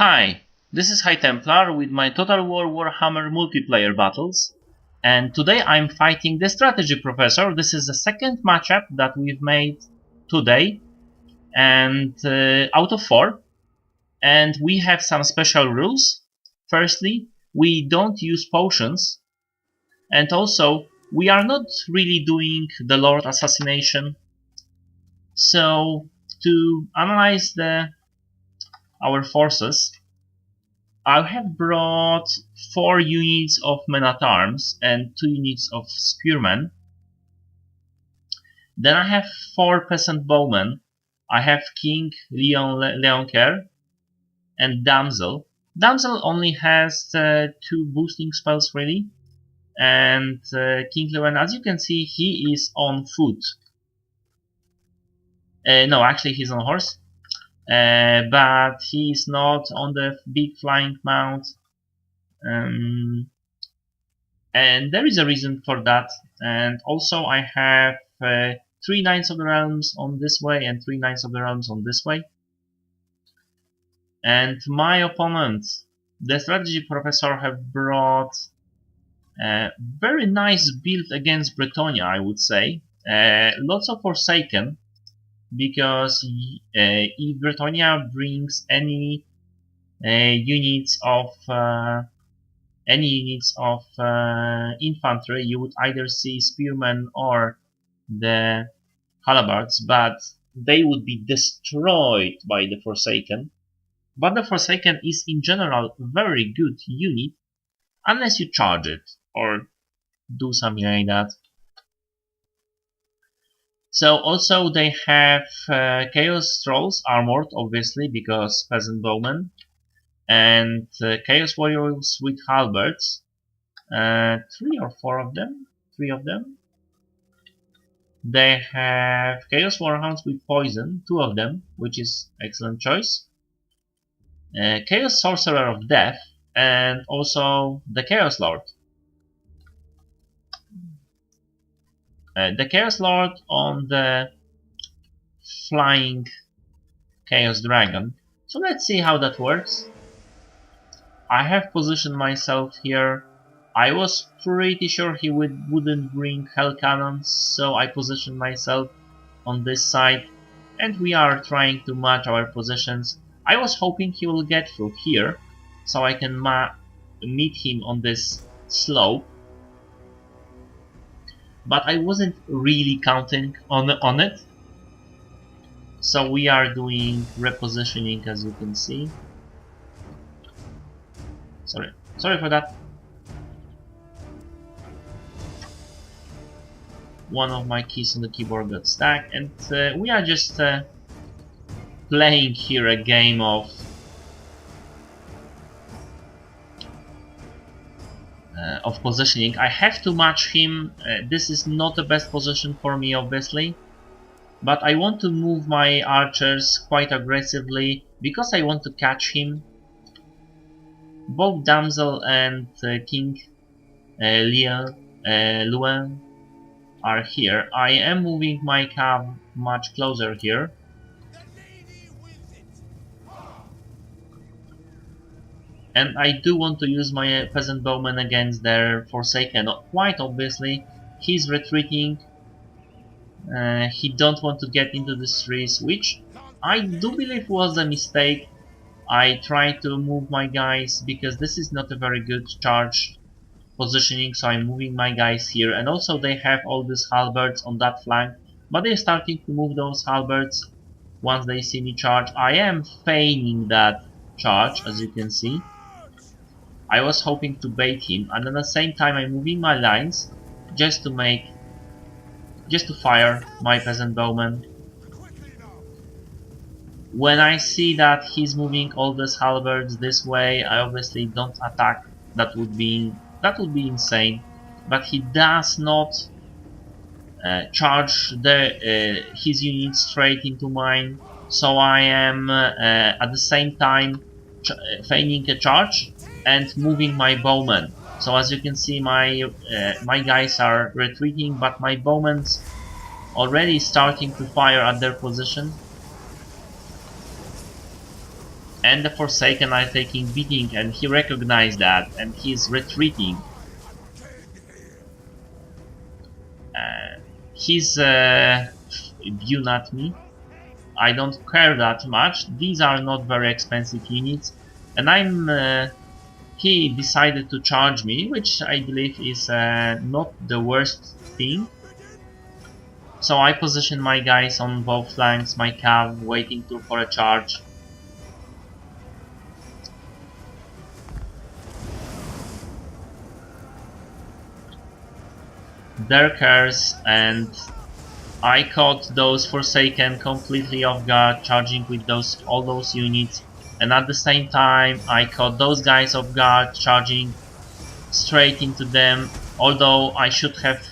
Hi, this is High Templar with my Total War Warhammer multiplayer battles, and today I'm fighting the Strategy Professor. This is the second matchup that we've made today, and out of 4, and we have some special rules. Firstly, we don't use potions, and also we are not really doing the Lord Assassination. So to analyze our forces, I have brought 4 units of men-at-arms and 2 units of spearmen. Then I have 4 peasant bowmen. I have King Leonker and Damsel. Damsel only has 2 boosting spells really. And King Leon, as you can see, he is on foot. No, actually he's on a horse. But he is not on the big flying mount. And there is a reason for that. And also I have 3 Knights of the Realms on this way and 3 Knights of the Realms on this way. And my opponent, the Strategy Professor, have brought a very nice build against Bretonia, I would say. Lots of Forsaken, because if Bretonia brings any units of infantry, you would either see spearmen or the halberds, but they would be destroyed by the Forsaken. But the Forsaken is in general a very good unit, unless you charge it or do something like that. So also they have Chaos Trolls armored, obviously, because peasant bowmen, and Chaos Warriors with halberds, 3 or 4 of them, 3 of them. They have Chaos Warhounds with poison, 2 of them, which is excellent choice. Chaos Sorcerer of Death, and also the Chaos Lord. The Chaos Lord on the flying Chaos Dragon. So let's see how that works. I have positioned myself here. I was pretty sure he wouldn't bring Hell Cannons, so I positioned myself on this side, and we are trying to match our positions. I was hoping he will get through here, so I can meet him on this slope. But I wasn't really counting on it. So we are doing repositioning, as you can see. Sorry for that. One of my keys on the keyboard got stuck, and we are just playing here a game of positioning. I have to match him. This is not the best position for me, obviously, but I want to move my archers quite aggressively because I want to catch him. Both Damsel and King Luen are here. I am moving my cav much closer here. And I do want to use my peasant bowman against their Forsaken. Quite obviously, he's retreating. He don't want to get into the trees, which I do believe was a mistake. I tried to move my guys because this is not a very good charge positioning, so I'm moving my guys here. And also they have all these halberds on that flank, but they're starting to move those halberds once they see me charge. I am feigning that charge, as you can see. I was hoping to bait him, and at the same time I'm moving my lines just to fire my peasant bowman. When I see that he's moving all these halberds this way, I obviously don't attack. That would be insane. But he does not charge his unit straight into mine, so I am at the same time feigning a charge and moving my bowmen. So as you can see, my guys are retreating, but my bowmen's already starting to fire at their position. and the Forsaken are taking beating, and he recognized that, and he's retreating. He's viewing at me. I don't care that much. These are not very expensive units, and he decided to charge me, which I believe is not the worst thing. So I position my guys on both flanks, my cav waiting for a charge. Their cares, and I caught those Forsaken completely off guard, charging with all those units, and at the same time I caught those guys off guard, charging straight into them, although I should have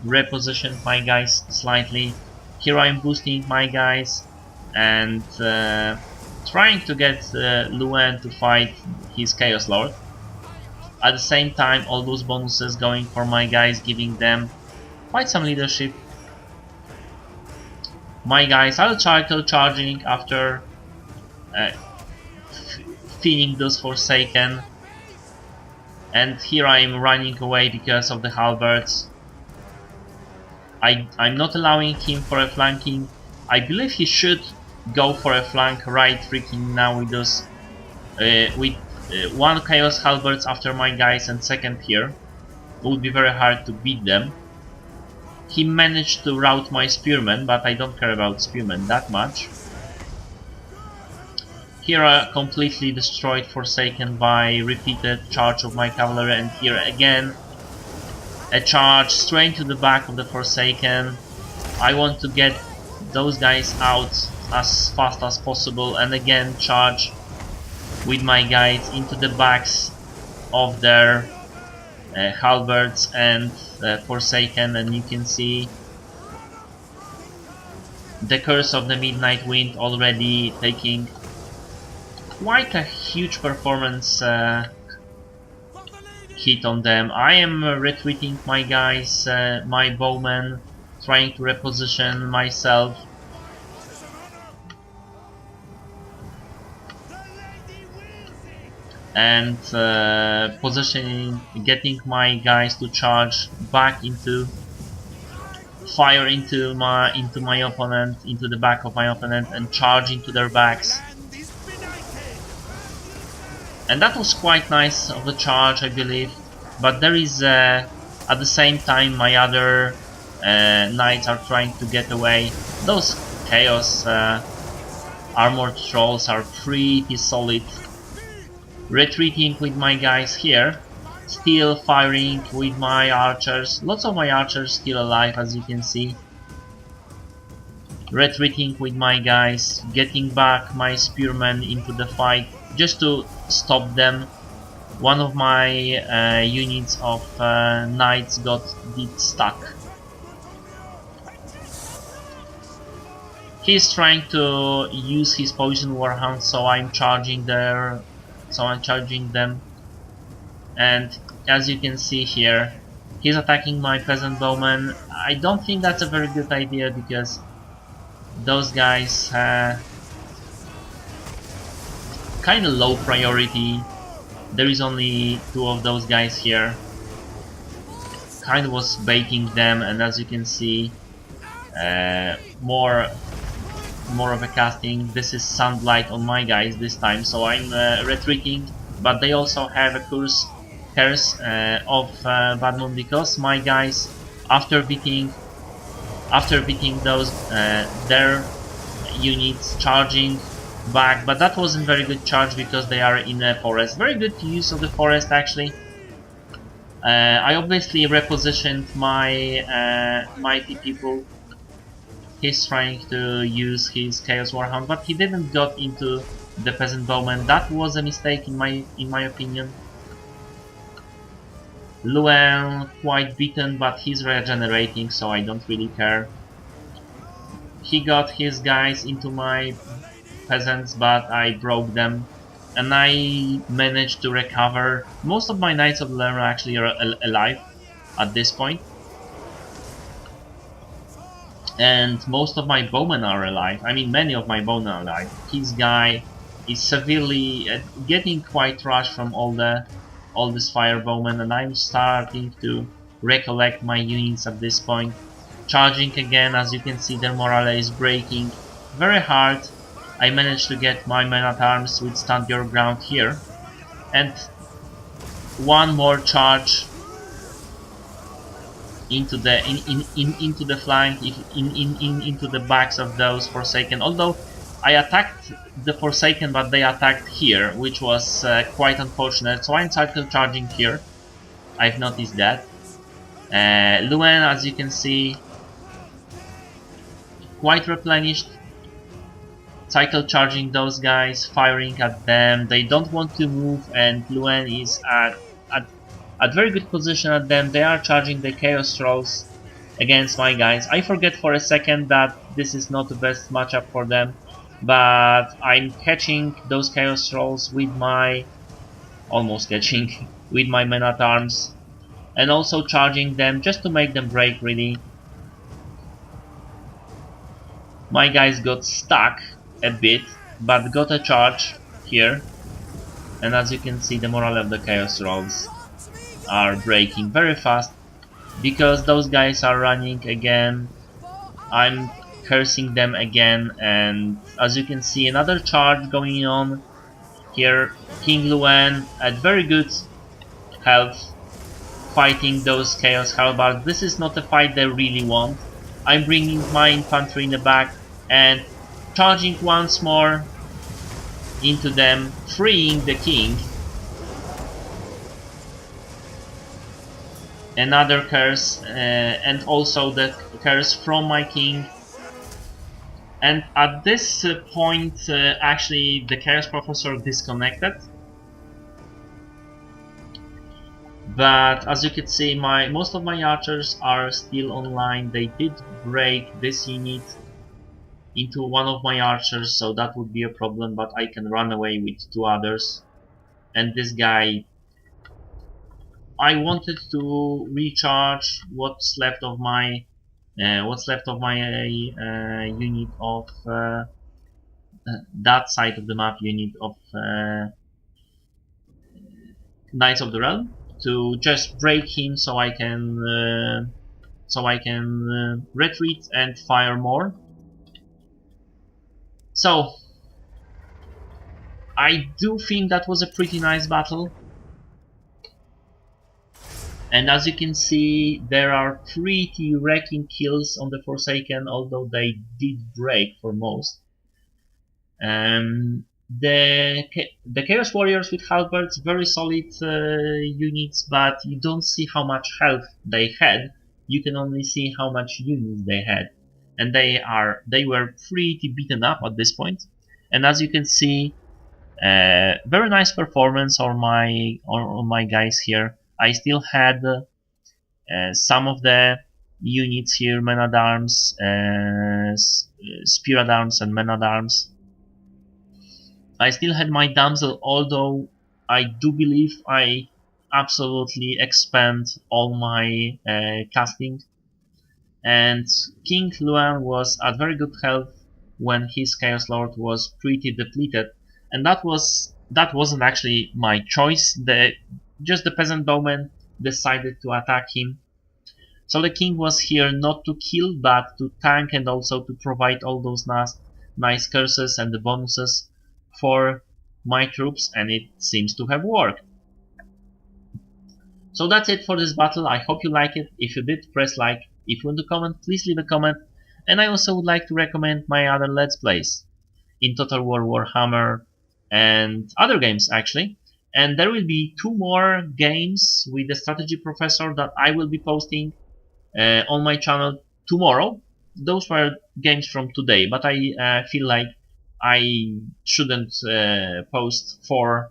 repositioned my guys slightly. Here I'm boosting my guys and trying to get Luen to fight his Chaos Lord. At the same time, all those bonuses going for my guys, giving them quite some leadership. My guys are charging after feeding those Forsaken, and here I am running away because of the halberds. I'm not allowing him for a flanking. I believe he should go for a flank right freaking now with those with one Chaos Halberds after my guys and second here. It would be very hard to beat them. He managed to rout my spearmen, but I don't care about spearmen that much. Here are completely destroyed, Forsaken by repeated charge of my cavalry, and here again a charge straight to the back of the Forsaken. I want to get those guys out as fast as possible, and again charge with my guides into the backs of their halberds and Forsaken, and you can see the Curse of the Midnight Wind already taking quite a huge performance hit on them. I am retreating my guys, my bowmen, trying to reposition myself. And positioning, getting my guys to charge back into fire into my opponent, into the back of my opponent, and charge into their backs. And that was quite nice of the charge, I believe. But there is at the same time my other knights are trying to get away. Those chaos armored trolls are pretty solid. Retreating with my guys here, still firing with my archers. Lots of my archers still alive, as you can see. Retreating with my guys, getting back my spearmen into the fight just to stop them. One of my units of knights got stuck. He's trying to use his poison warhound, so I'm charging them, and as you can see here, he's attacking my peasant bowmen. I don't think that's a very good idea because those guys kind of low priority. There is only two of those guys here. Kind of was baiting them, and as you can see, more of a casting. This is sunlight on my guys this time, so I'm retreating. But they also have a curse of Bad Moon, because my guys, after beating those their units, charging back, but that wasn't very good charge because they are in a forest. Very good use of the forest actually. I obviously repositioned my mighty people. He's trying to use his Chaos Warhound, but he didn't got into the peasant bowman. That was a mistake in my opinion. Luen quite beaten, but he's regenerating, so I don't really care. He got his guys into my peasants, but I broke them, and I managed to recover. Most of my Knights of the Lerna actually are alive at this point, and most of my bowmen are alive. I mean, many of my bowmen are alive. His guy is severely getting quite rushed from all this firebowmen, and I'm starting to recollect my units at this point. Charging again, as you can see, their morale is breaking very hard. I managed to get my men at arms with stand your ground here, and one more charge into the into the flank, into the backs of those Forsaken. Although I attacked the Forsaken, but they attacked here, which was quite unfortunate. So I'm cycle charging here. I've noticed that. Luen, as you can see, quite replenished. Cycle charging those guys, firing at them. They don't want to move, and Luen is at, at very good position at them. They are charging the Chaos Trolls against my guys. I forget for a second that this is not the best matchup for them, but I'm catching those Chaos Trolls with my almost catching with my men at arms, and also charging them just to make them break really. My guys got stuck a bit, but got a charge here, and as you can see, the morale of the Chaos Trolls are breaking very fast because those guys are running again. I'm cursing them again, and as you can see, another charge going on here. King Luen at very good health, fighting those Chaos Halbards. This is not a fight they really want. I'm bringing my infantry in the back and charging once more into them, freeing the king. Another curse, and also the curse from my king. And at this point, actually, the Chaos Professor disconnected. But as you can see, most of my archers are still online. They did break this unit into one of my archers, so that would be a problem, but I can run away with two others. And this guy, I wanted to recharge what's left of my unit of that side of the map unit of Knights of the Realm to just break him so I can retreat and fire more. So I do think that was a pretty nice battle. And as you can see, there are pretty wrecking kills on the Forsaken, although they did break for most. The Chaos Warriors with halberds, very solid units, but you don't see how much health they had. You can only see how much units they had, and they were pretty beaten up at this point. And as you can see, very nice performance on my guys here. I still had some of the units here, men at arms, spear at arms, and men at arms. I still had my damsel, although I do believe I absolutely expand all my casting. And King Luan was at very good health when his Chaos Lord was pretty depleted, and that wasn't actually my choice. Just the peasant bowman decided to attack him. So the king was here not to kill, but to tank and also to provide all those nice curses and the bonuses for my troops, and it seems to have worked. So that's it for this battle. I hope you like it. If you did, press like. If you want to comment, please leave a comment. And I also would like to recommend my other Let's Plays in Total War Warhammer and other games actually. And there will be 2 more games with the Strategy Professor that I will be posting on my channel tomorrow. Those were games from today, but I feel like I shouldn't post 4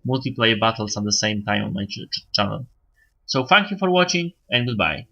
multiplayer battles at the same time on my channel. So thank you for watching, and goodbye.